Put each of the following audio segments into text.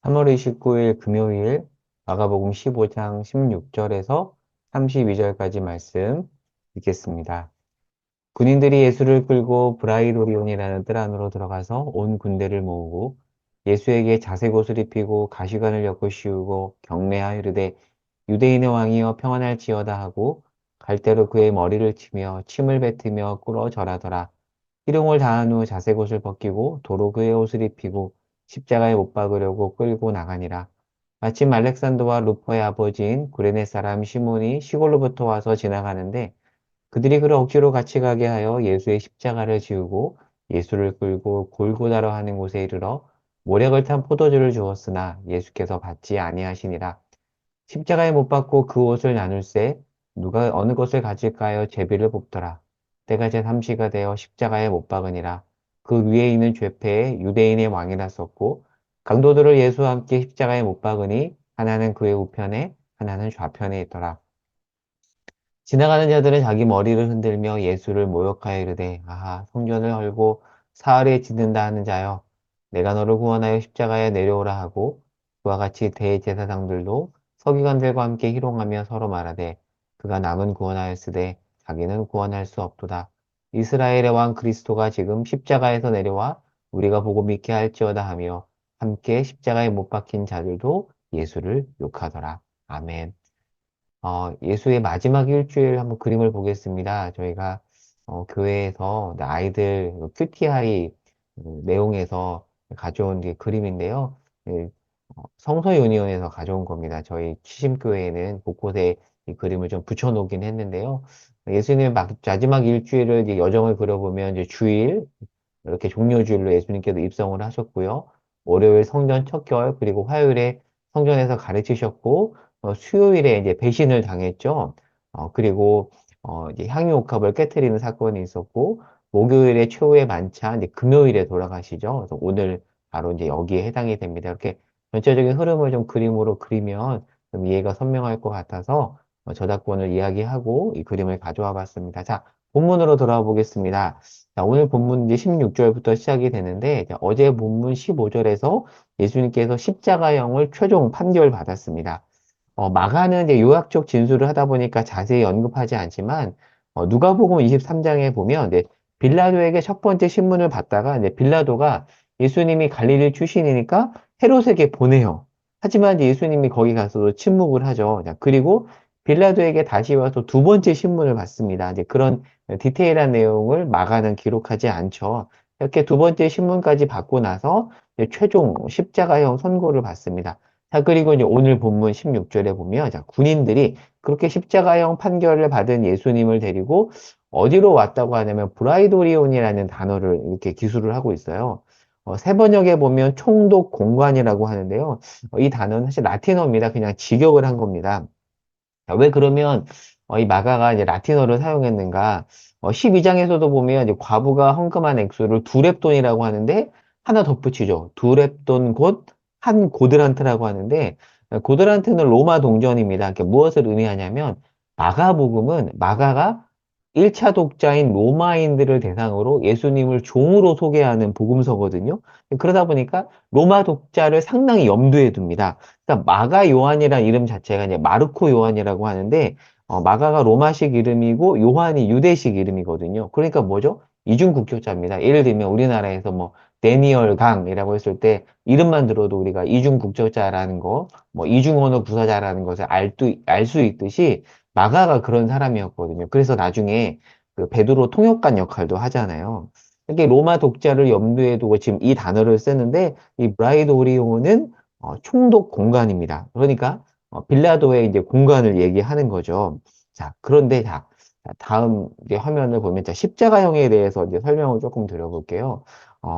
3월 29일 금요일 마가복음 15장 16절에서 32절까지 말씀 읽겠습니다. 군인들이 예수를 끌고 브라이도리온이라는 뜰 안으로 들어가서 온 군대를 모으고 예수에게 자색 옷을 입히고 가시관을 엮고 씌우고 경례하여 이르되 유대인의 왕이여 평안할지어다 하고 갈대로 그의 머리를 치며 침을 뱉으며 꿇어 절하더라. 희롱을 다한 후 자색 옷을 벗기고 도로 그의 옷을 입히고 십자가에 못 박으려고 끌고 나가니라. 마침 알렉산더와 루퍼의 아버지인 구레네 사람 시몬이 시골로부터 와서 지나가는데 그들이 그를 억지로 같이 가게 하여 예수의 십자가를 지우고 예수를 끌고 골고다로 하는 곳에 이르러 모략을 탄 포도주를 주었으나 예수께서 받지 아니하시니라. 십자가에 못 박고 그 옷을 나눌세 누가 어느 것을 가질까요? 제비를 뽑더라. 때가 제3시가 되어 십자가에 못 박으니라. 그 위에 있는 죄패에 유대인의 왕이라 썼고 강도들을 예수와 함께 십자가에 못 박으니 하나는 그의 우편에 하나는 좌편에 있더라. 지나가는 자들은 자기 머리를 흔들며 예수를 모욕하여 이르되 아하 성전을 헐고 사흘에 짓는다 하는 자여 내가 너를 구원하여 십자가에 내려오라 하고 그와 같이 대제사장들도 서기관들과 함께 희롱하며 서로 말하되 그가 남은 구원하였으되 자기는 구원할 수 없도다. 이스라엘의 왕 그리스도가 지금 십자가에서 내려와 우리가 보고 믿게 할지어다 하며 함께 십자가에 못 박힌 자들도 예수를 욕하더라. 아멘. 예수의 마지막 일주일 한번 그림을 보겠습니다. 저희가 교회에서 아이들 큐티하이 내용에서 가져온 게 그림인데요. 예, 성서 유니온에서 가져온 겁니다. 저희 치심교회에는 곳곳에 이 그림을 좀 붙여놓긴 했는데요. 예수님의 마지막 일주일을 이제 여정을 그려보면 이제 주일 이렇게 종료주일로 예수님께서 입성을 하셨고요. 월요일 성전 첫결 그리고 화요일에 성전에서 가르치셨고 수요일에 이제 배신을 당했죠. 그리고 이제 향유옥합을 깨뜨리는 사건이 있었고, 목요일에 최후의 만찬, 이제 금요일에 돌아가시죠. 그래서 오늘 바로 이제 여기에 해당이 됩니다. 이렇게 전체적인 흐름을 좀 그림으로 그리면 좀 이해가 선명할 것 같아서 저작권을 이야기하고 이 그림을 가져와 봤습니다. 자, 본문으로 돌아와 보겠습니다. 자, 오늘 본문 이제 16절부터 시작이 되는데, 어제 본문 15절에서 예수님께서 십자가형을 최종 판결 받았습니다. 마가는 이제 요약적 진술을 하다 보니까 자세히 언급하지 않지만, 누가복음 23장에 보면, 이제 빌라도에게 첫 번째 신문을 받다가, 이제 빌라도가 예수님이 갈릴리 출신이니까 헤롯에게 보내요. 하지만 이제 예수님이 거기 가서도 침묵을 하죠. 자, 그리고 빌라도에게 다시 와서 두 번째 신문을 받습니다. 이제 그런 디테일한 내용을 마가는 기록하지 않죠. 이렇게 두 번째 신문까지 받고 나서 이제 최종 십자가형 선고를 받습니다. 자, 그리고 이제 오늘 본문 16절에 보면, 자, 군인들이 그렇게 십자가형 판결을 받은 예수님을 데리고 어디로 왔다고 하냐면, 브라이도리온이라는 단어를 이렇게 기술을 하고 있어요. 세 번역에 보면 총독 공관이라고 하는데요. 이 단어는 사실 라틴어입니다. 그냥 직역을 한 겁니다. 자, 왜 그러면 이 마가가 이제 라틴어를 사용했는가? 12장에서도 보면 이제 과부가 헌금한 액수를 두렙돈이라고 하는데 하나 덧붙이죠. 두렙돈 곧 한 고드란트라고 하는데 고드란트는 로마 동전입니다. 그러니까 무엇을 의미하냐면 마가복음은 마가가 1차 독자인 로마인들을 대상으로 예수님을 종으로 소개하는 복음서거든요. 그러다 보니까 로마 독자를 상당히 염두에 둡니다. 그러니까 마가 요한이라는 이름 자체가 이제 마르코 요한이라고 하는데 마가가 로마식 이름이고 요한이 유대식 이름이거든요. 그러니까 뭐죠? 이중 국적자입니다. 예를 들면 우리나라에서 뭐 데니얼 강이라고 했을 때 이름만 들어도 우리가 이중 국적자라는 거, 뭐 이중 언어 구사자라는 것을 알 수 있듯이 마가가 그런 사람이었거든요. 그래서 나중에 그 베드로 통역관 역할도 하잖아요. 이게 로마 독자를 염두에 두고 지금 이 단어를 쓰는데 이 브라이드 오리온은 총독 공간입니다. 그러니까 빌라도의 이제 공간을 얘기하는 거죠. 자, 그런데 다음 이제 화면을 보면 자, 십자가형에 대해서 이제 설명을 조금 드려볼게요.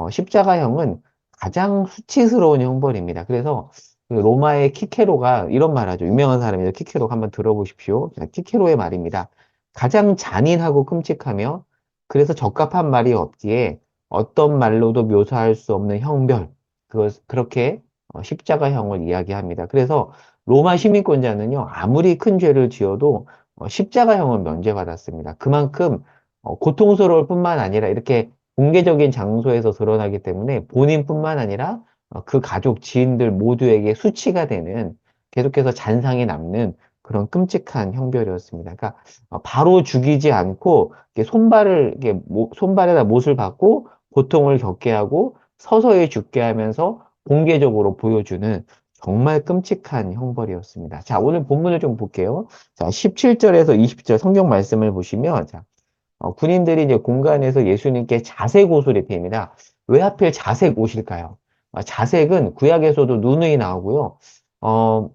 십자가형은 가장 수치스러운 형벌입니다. 그래서 그 로마의 키케로가 이런 말 하죠. 유명한 사람이죠. 키케로 한번 들어보십시오. 자, 키케로의 말입니다. 가장 잔인하고 끔찍하며 그래서 적합한 말이 없기에 어떤 말로도 묘사할 수 없는 형벌. 그렇게 십자가형을 이야기합니다. 그래서 로마 시민권자는요, 아무리 큰 죄를 지어도 십자가형을 면제받았습니다. 그만큼 고통스러울 뿐만 아니라 이렇게 공개적인 장소에서 드러나기 때문에 본인뿐만 아니라 그 가족, 지인들 모두에게 수치가 되는 계속해서 잔상이 남는 그런 끔찍한 형벌이었습니다. 그러니까 바로 죽이지 않고 이렇게 손발에다 못을 박고 고통을 겪게 하고 서서히 죽게 하면서 공개적으로 보여주는 정말 끔찍한 형벌이었습니다. 자, 오늘 본문을 좀 볼게요. 자, 17절에서 20절 성경 말씀을 보시면, 자, 군인들이 이제 공간에서 예수님께 자색 옷을 입힙니다. 왜 하필 자색 옷일까요? 자색은 구약에서도 누누이 나오고요. 어,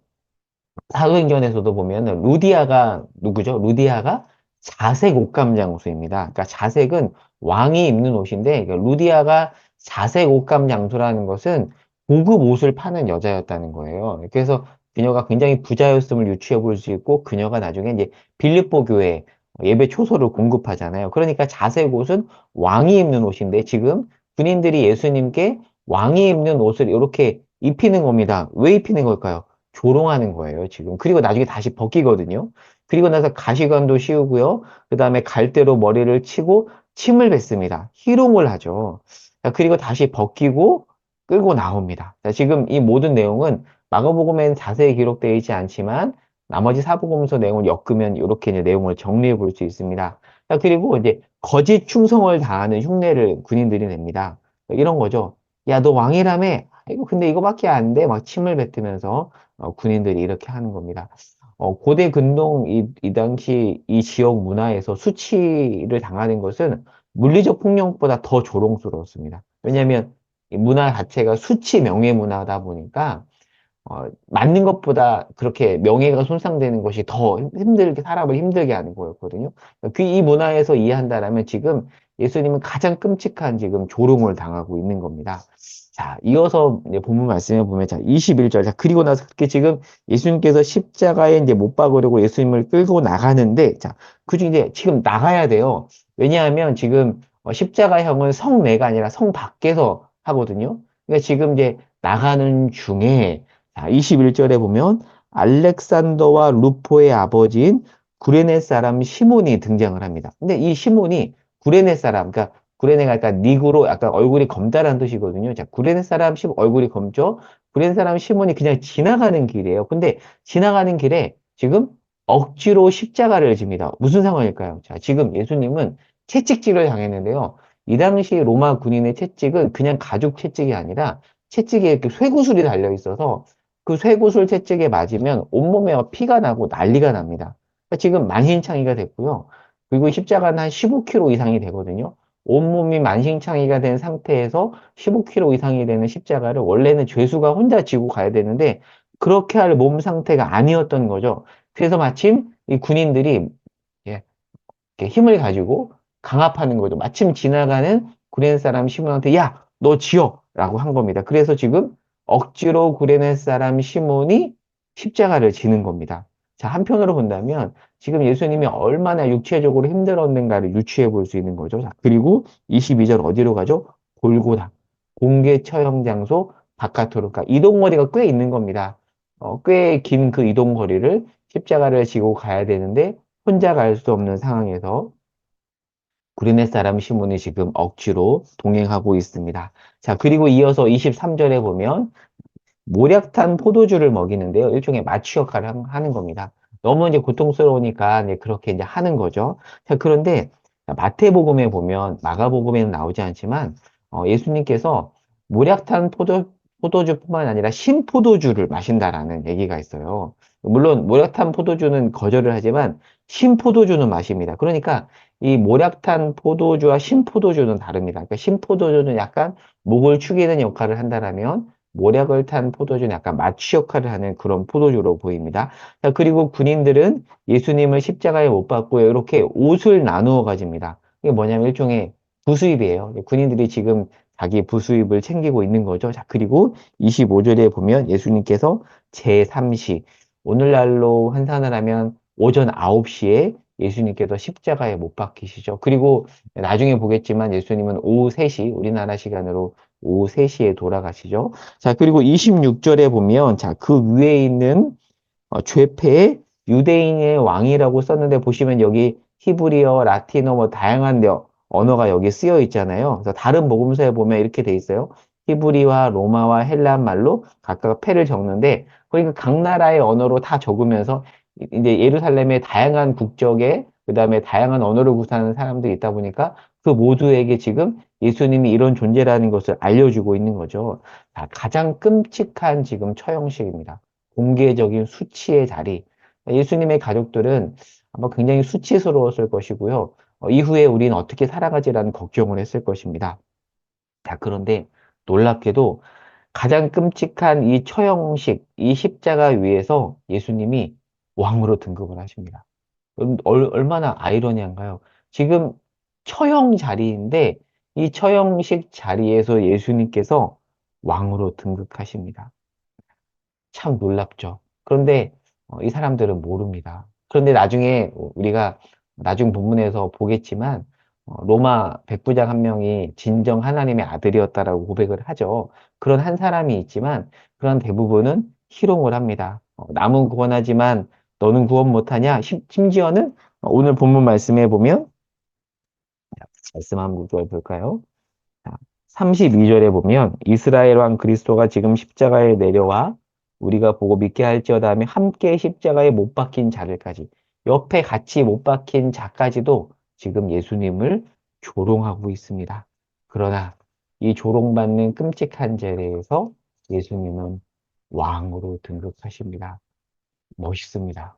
사도행전에서도 보면은 루디아가 누구죠? 루디아가 자색 옷감 장수입니다. 그러니까 자색은 왕이 입는 옷인데 그러니까 루디아가 자색 옷감 장수라는 것은 고급 옷을 파는 여자였다는 거예요. 그래서 그녀가 굉장히 부자였음을 유추해 볼 수 있고 그녀가 나중에 이제 빌립보 교회 예배 초소를 공급하잖아요. 그러니까 자색 옷은 왕이 입는 옷인데 지금 군인들이 예수님께 왕이 입는 옷을 이렇게 입히는 겁니다. 왜 입히는 걸까요? 조롱하는 거예요, 지금. 그리고 나중에 다시 벗기거든요. 그리고 나서 가시관도 씌우고요. 그 다음에 갈대로 머리를 치고 침을 뱉습니다. 희롱을 하죠. 자, 그리고 다시 벗기고 끌고 나옵니다. 자, 지금 이 모든 내용은 마가복음에는 자세히 기록되어 있지 않지만 나머지 사복음서 내용을 엮으면 이렇게 이제 내용을 정리해 볼 수 있습니다. 자, 그리고 이제 거짓 충성을 다하는 흉내를 군인들이 냅니다. 이런 거죠. 야, 너 왕이라며? 이거 근데 이거밖에 안 돼? 막 침을 뱉으면서 군인들이 이렇게 하는 겁니다. 고대 근동 이 당시 이 지역 문화에서 수치를 당하는 것은 물리적 폭력보다 더 조롱스러웠습니다. 왜냐하면 이 문화 자체가 수치 명예 문화다 보니까 맞는 것보다 그렇게 명예가 손상되는 것이 더 힘들게, 사람을 힘들게 하는 거였거든요. 이 문화에서 이해한다라면 지금 예수님은 가장 끔찍한 지금 조롱을 당하고 있는 겁니다. 자, 이어서 이제 본문 말씀해 보면, 자, 21절. 자, 그리고 나서 그렇게 지금 예수님께서 십자가에 이제 못 박으려고 예수님을 끌고 나가는데, 자, 그중 이제 지금 나가야 돼요. 왜냐하면 지금 십자가형은 성 내가 아니라 성 밖에서 하거든요. 그러니까 지금 이제 나가는 중에 자, 21절에 보면 알렉산더와 루포의 아버지인 구레네 사람 시몬이 등장을 합니다. 근데 이 시몬이 구레네 사람, 그러니까 구레네가 약간 니그로 약간 얼굴이 검다라는 뜻이거든요. 자, 구레네 사람 얼굴이 검죠? 구레네 사람 시몬이 그냥 지나가는 길이에요. 근데 지나가는 길에 지금 억지로 십자가를 집니다. 무슨 상황일까요? 자, 지금 예수님은 채찍질을 당했는데요. 이 당시 로마 군인의 채찍은 그냥 가죽 채찍이 아니라 채찍에 이렇게 쇠구슬이 달려 있어서 그 쇠구슬 채찍에 맞으면 온몸에 피가 나고 난리가 납니다. 그러니까 지금 만신창이가 됐고요. 그리고 십자가는 한 15kg 이상이 되거든요. 온몸이 만신창이가 된 상태에서 15kg 이상이 되는 십자가를 원래는 죄수가 혼자 지고 가야 되는데 그렇게 할 몸 상태가 아니었던 거죠. 그래서 마침 이 군인들이 예, 이렇게 힘을 가지고 강압하는 거죠. 마침 지나가는 구레네 사람 시몬한테 야, 너 지어! 라고 한 겁니다. 그래서 지금 억지로 구레네 사람 시몬이 십자가를 지는 겁니다. 자, 한편으로 본다면 지금 예수님이 얼마나 육체적으로 힘들었는가를 유추해 볼 수 있는 거죠. 자, 그리고 22절 어디로 가죠? 골고다. 공개 처형 장소 바깥으로 가. 이동거리가 꽤 있는 겁니다. 꽤 긴 그 이동거리를 십자가를 지고 가야 되는데 혼자 갈 수 없는 상황에서 구레네 사람 시몬이 지금 억지로 동행하고 있습니다. 자, 그리고 이어서 23절에 보면 모략탄 포도주를 먹이는데요. 일종의 마취 역할을 하는 겁니다. 너무 이제 고통스러우니까 이제 그렇게 이제 하는 거죠. 자, 그런데 마태복음에 보면 마가복음에는 나오지 않지만 예수님께서 모략탄 포도주뿐만 아니라 신포도주를 마신다라는 얘기가 있어요. 물론 모략탄 포도주는 거절을 하지만 신포도주는 마십니다. 그러니까 이 모략탄 포도주와 신포도주는 다릅니다. 그러니까 신포도주는 약간 목을 축이는 역할을 한다라면 모략을 탄 포도주는 약간 마취 역할을 하는 그런 포도주로 보입니다. 자, 그리고 군인들은 예수님을 십자가에 못 박고 이렇게 옷을 나누어 가집니다. 이게 뭐냐면 일종의 부수입이에요. 군인들이 지금 자기 부수입을 챙기고 있는 거죠. 자, 그리고 25절에 보면 예수님께서 제3시, 오늘날로 환산을 하면 오전 9시에 예수님께서 십자가에 못 박히시죠. 그리고 나중에 보겠지만 예수님은 오후 3시, 우리나라 시간으로 오후 3시에 돌아가시죠. 자, 그리고 26절에 보면, 자, 그 위에 있는 죄패에 유대인의 왕이라고 썼는데 보시면 여기 히브리어, 라틴어 뭐 다양한 언어가 여기 쓰여 있잖아요. 그래서 다른 복음서에 보면 이렇게 돼 있어요. 히브리와 로마와 헬란 말로 각각 패를 적는데 그러니까 각 나라의 언어로 다 적으면서 이제 예루살렘의 다양한 국적에 그다음에 다양한 언어를 구사하는 사람들이 있다 보니까 그 모두에게 지금 예수님이 이런 존재라는 것을 알려주고 있는 거죠. 자, 가장 끔찍한 지금 처형식입니다. 공개적인 수치의 자리. 예수님의 가족들은 아마 굉장히 수치스러웠을 것이고요. 이후에 우리는 어떻게 살아가지라는 걱정을 했을 것입니다. 자, 그런데 놀랍게도 가장 끔찍한 이 처형식, 이 십자가 위에서 예수님이 왕으로 등극을 하십니다. 얼마나 아이러니한가요? 지금 처형 자리인데 이 처형식 자리에서 예수님께서 왕으로 등극하십니다. 참 놀랍죠. 그런데 이 사람들은 모릅니다. 그런데 나중에 우리가 나중 본문에서 보겠지만 로마 백부장 한 명이 진정 하나님의 아들이었다라고 고백을 하죠. 그런 한 사람이 있지만 그런 대부분은 희롱을 합니다. 남은 구원하지만 너는 구원 못하냐? 심지어는 오늘 본문 말씀해 보면 말씀 한번 볼까요? 32절에 보면 이스라엘 왕 그리스도가 지금 십자가에 내려와 우리가 보고 믿게 할지어다 하며 함께 십자가에 못 박힌 자들까지 옆에 같이 못 박힌 자까지도 지금 예수님을 조롱하고 있습니다. 그러나 이 조롱받는 끔찍한 자리에서 예수님은 왕으로 등극하십니다. 멋있습니다.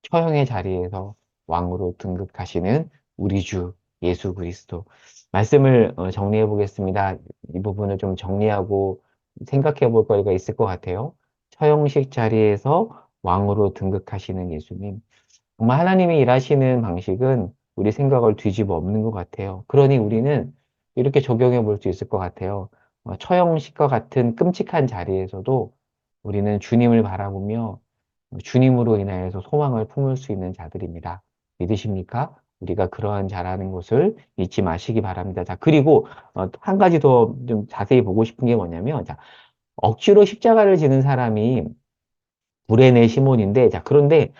처형의 자리에서 왕으로 등극하시는 우리 주 예수 그리스도. 말씀을 정리해 보겠습니다. 이 부분을 좀 정리하고 생각해 볼 거리가 있을 것 같아요. 처형식 자리에서 왕으로 등극하시는 예수님. 정말 하나님이 일하시는 방식은 우리 생각을 뒤집어 엎는 것 같아요. 그러니 우리는 이렇게 적용해 볼 수 있을 것 같아요. 처형식과 같은 끔찍한 자리에서도 우리는 주님을 바라보며 주님으로 인하여서 소망을 품을 수 있는 자들입니다. 믿으십니까? 우리가 그러한 자라는 것을 잊지 마시기 바랍니다. 자, 그리고 한 가지 더 좀 자세히 보고 싶은 게 뭐냐면, 자, 억지로 십자가를 지는 사람이 구레네 시몬인데, 자, 그런데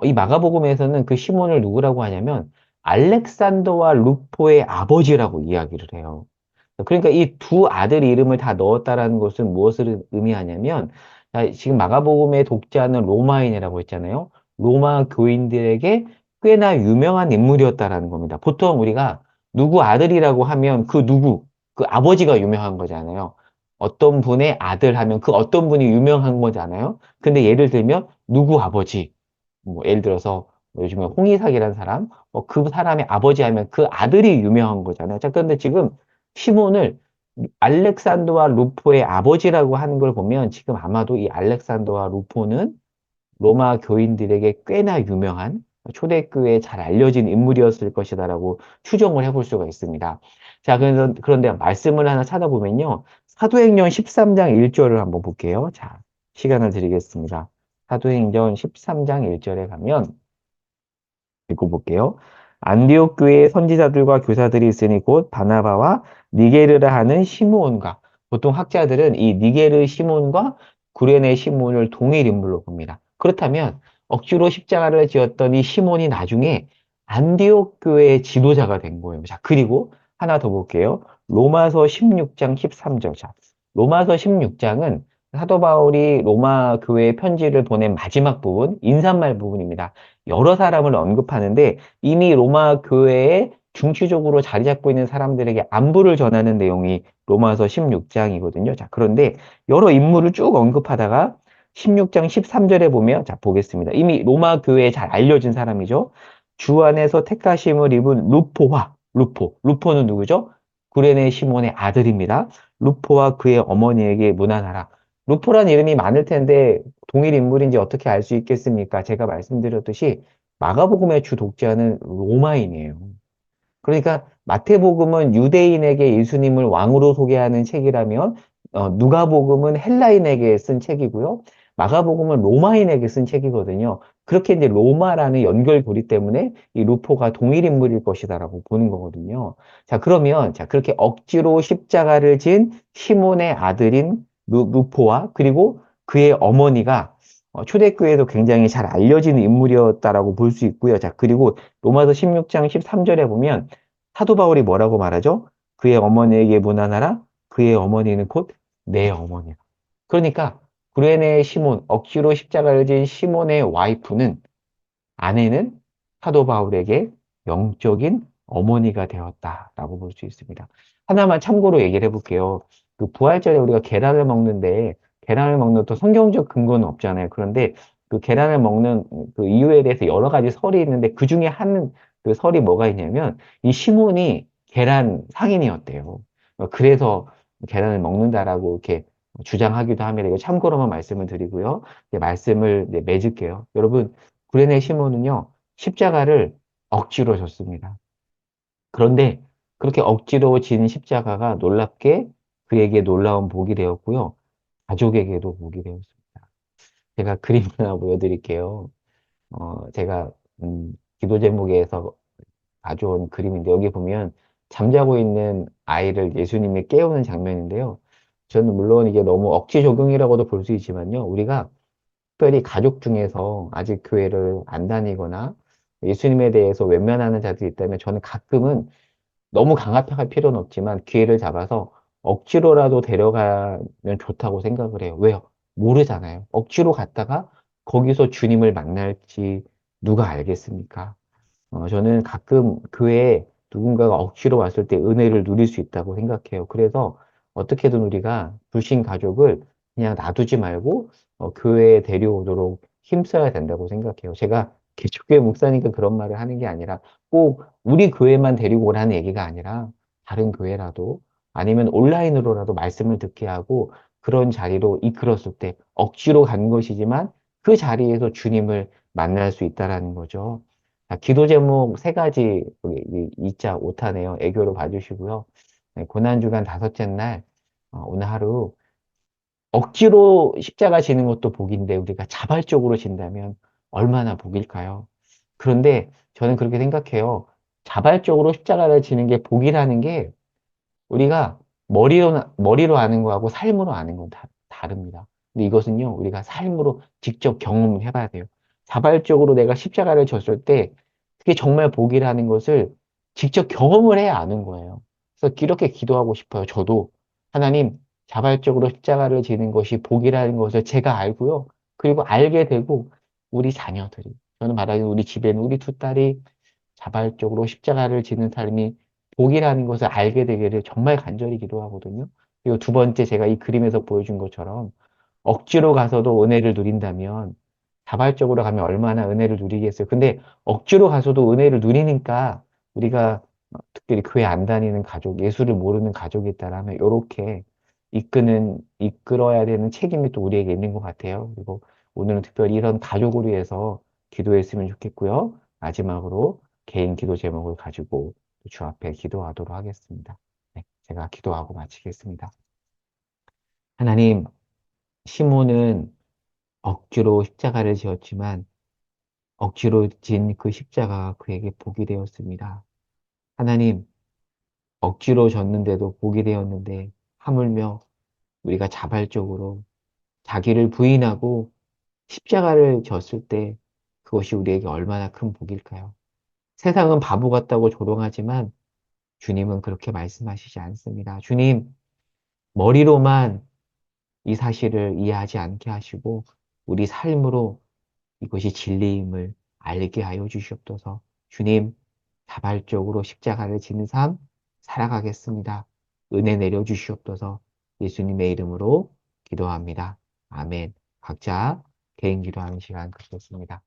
이 마가복음에서는 그 시몬을 누구라고 하냐면 알렉산더와 루포의 아버지라고 이야기를 해요. 그러니까 이 두 아들 이름을 다 넣었다라는 것은 무엇을 의미하냐면, 자, 지금 마가복음의 독자는 로마인이라고 했잖아요. 로마 교인들에게 꽤나 유명한 인물이었다라는 겁니다. 보통 우리가 누구 아들이라고 하면 그 누구, 그 아버지가 유명한 거잖아요. 어떤 분의 아들 하면 그 어떤 분이 유명한 거잖아요. 근데 예를 들면 누구 아버지, 뭐 예를 들어서 요즘에 홍의삭이라는 사람, 그 사람의 아버지 하면 그 아들이 유명한 거잖아요. 자, 그런데 지금 시몬을 알렉산더와 루포의 아버지라고 하는 걸 보면 지금 아마도 이 알렉산더와 루포는 로마 교인들에게 꽤나 유명한 초대교회에 잘 알려진 인물이었을 것이다라고 추정을 해볼 수가 있습니다. 자, 그런데 말씀을 하나 찾아보면요. 사도행전 13장 1절을 한번 볼게요. 자, 시간을 드리겠습니다. 사도행전 13장 1절에 가면 읽어볼게요. 안디옥 교회에 선지자들과 교사들이 있으니 곧 바나바와 니게르라 하는 시므온과 보통 학자들은 이 니게르 시몬과 구레네 시몬을 동일 인물로 봅니다. 그렇다면 억지로 십자가를 지었던 이 시몬이 나중에 안디옥 교회의 지도자가 된 거예요. 자, 그리고 하나 더 볼게요. 로마서 16장 13절. 자, 로마서 16장은 사도 바울이 로마 교회에 편지를 보낸 마지막 부분, 인사말 부분입니다. 여러 사람을 언급하는데 이미 로마 교회에 중추적으로 자리 잡고 있는 사람들에게 안부를 전하는 내용이 로마서 16장이거든요. 자, 그런데 여러 인물을 쭉 언급하다가 16장 13절에 보면, 자, 보겠습니다. 이미 로마 교회에 잘 알려진 사람이죠. 주 안에서 택하심을 입은 루포는 누구죠? 구레네 시몬의 아들입니다. 루포와 그의 어머니에게 문안하라. 루포란 이름이 많을 텐데 동일 인물인지 어떻게 알 수 있겠습니까? 제가 말씀드렸듯이 마가복음의 주 독자는 로마인이에요. 그러니까 마태복음은 유대인에게 예수님을 왕으로 소개하는 책이라면 누가복음은 헬라인에게 쓴 책이고요. 마가복음은 로마인에게 쓴 책이거든요. 그렇게 이제 로마라는 연결고리 때문에 이 루포가 동일 인물일 것이다라고 보는 거거든요. 자, 그러면 자, 그렇게 억지로 십자가를 진 시몬의 아들인 루포와 그리고 그의 어머니가 초대교회에도 굉장히 잘 알려진 인물이었다라고 볼 수 있고요. 자, 그리고 로마서 16장 13절에 보면 사도 바울이 뭐라고 말하죠? 그의 어머니에게 문안하라. 그의 어머니는 곧 내 어머니라. 그러니까 구레네 시몬, 억지로 십자가를 진 시몬의 와이프는 아내는 사도 바울에게 영적인 어머니가 되었다라고 볼 수 있습니다. 하나만 참고로 얘기를 해볼게요. 그 부활절에 우리가 계란을 먹는데 계란을 먹는 또 성경적 근거는 없잖아요. 그런데 그 계란을 먹는 그 이유에 대해서 여러 가지 설이 있는데 그 중에 한 그 설이 뭐가 있냐면 이 시몬이 계란 상인이었대요. 그래서 계란을 먹는다라고 이렇게 주장하기도 합니다. 이거 참고로만 말씀을 드리고요. 이제 말씀을 이제 맺을게요. 여러분, 구레네 시몬은요, 십자가를 억지로 졌습니다. 그런데 그렇게 억지로 진 십자가가 놀랍게 그에게 놀라운 복이 되었고요. 가족에게도 복이 되었습니다. 제가 그림 하나 보여드릴게요. 제가, 기도 제목에서 가져온 그림인데, 여기 보면 잠자고 있는 아이를 예수님이 깨우는 장면인데요. 저는 물론 이게 너무 억지 적용이라고도 볼 수 있지만요. 우리가 특별히 가족 중에서 아직 교회를 안 다니거나 예수님에 대해서 외면하는 자들이 있다면 저는 가끔은 너무 강압할 필요는 없지만 기회를 잡아서 억지로라도 데려가면 좋다고 생각을 해요. 왜요? 모르잖아요. 억지로 갔다가 거기서 주님을 만날지 누가 알겠습니까? 저는 가끔 교회에 누군가가 억지로 왔을 때 은혜를 누릴 수 있다고 생각해요. 그래서 어떻게든 우리가 불신 가족을 그냥 놔두지 말고 교회에 데려오도록 힘써야 된다고 생각해요. 제가 개척교회 목사니까 그런 말을 하는 게 아니라 꼭 우리 교회만 데리고 오라는 얘기가 아니라 다른 교회라도 아니면 온라인으로라도 말씀을 듣게 하고 그런 자리로 이끌었을 때 억지로 간 것이지만 그 자리에서 주님을 만날 수 있다라는 거죠. 자, 기도 제목 세 가지 우리 이자 오타네요. 애교로 봐주시고요. 네, 고난주간 다섯째 날 오늘 하루 억지로 십자가 지는 것도 복인데 우리가 자발적으로 진다면 얼마나 복일까요? 그런데 저는 그렇게 생각해요. 자발적으로 십자가를 지는 게 복이라는 게 우리가 머리로 아는 거하고 삶으로 아는 건 다릅니다. 근데 이것은요, 우리가 삶으로 직접 경험을 해봐야 돼요. 자발적으로 내가 십자가를 졌을 때 그게 정말 복이라는 것을 직접 경험을 해야 아는 거예요. 그래서 이렇게 기도하고 싶어요. 저도 하나님 자발적으로 십자가를 지는 것이 복이라는 것을 제가 알고요. 그리고 알게 되고 우리 자녀들이 저는 말하는 우리 집에는 우리 두 딸이 자발적으로 십자가를 지는 삶이 복이라는 것을 알게 되기를 정말 간절히 기도하거든요. 그리고 두 번째 제가 이 그림에서 보여준 것처럼 억지로 가서도 은혜를 누린다면 자발적으로 가면 얼마나 은혜를 누리겠어요. 근데 억지로 가서도 은혜를 누리니까 우리가 특별히 교회 안 다니는 가족, 예수를 모르는 가족이 있다라면 이렇게 이끌어야 되는 책임이 또 우리에게 있는 것 같아요. 그리고 오늘은 특별히 이런 가족을 위해서 기도했으면 좋겠고요. 마지막으로 개인 기도 제목을 가지고 주 앞에 기도하도록 하겠습니다. 네, 제가 기도하고 마치겠습니다. 하나님, 시몬은 억지로 십자가를 지었지만 억지로 진 그 십자가가 그에게 복이 되었습니다. 하나님, 억지로 졌는데도 복이 되었는데 하물며 우리가 자발적으로 자기를 부인하고 십자가를 졌을 때 그것이 우리에게 얼마나 큰 복일까요? 세상은 바보 같다고 조롱하지만 주님은 그렇게 말씀하시지 않습니다. 주님, 머리로만 이 사실을 이해하지 않게 하시고 우리 삶으로 이것이 진리임을 알게 하여 주시옵소서. 주님, 자발적으로 십자가를 지는 삶 살아가겠습니다. 은혜 내려 주시옵소서. 예수님의 이름으로 기도합니다. 아멘. 각자 개인 기도하는 시간 갖겠습니다.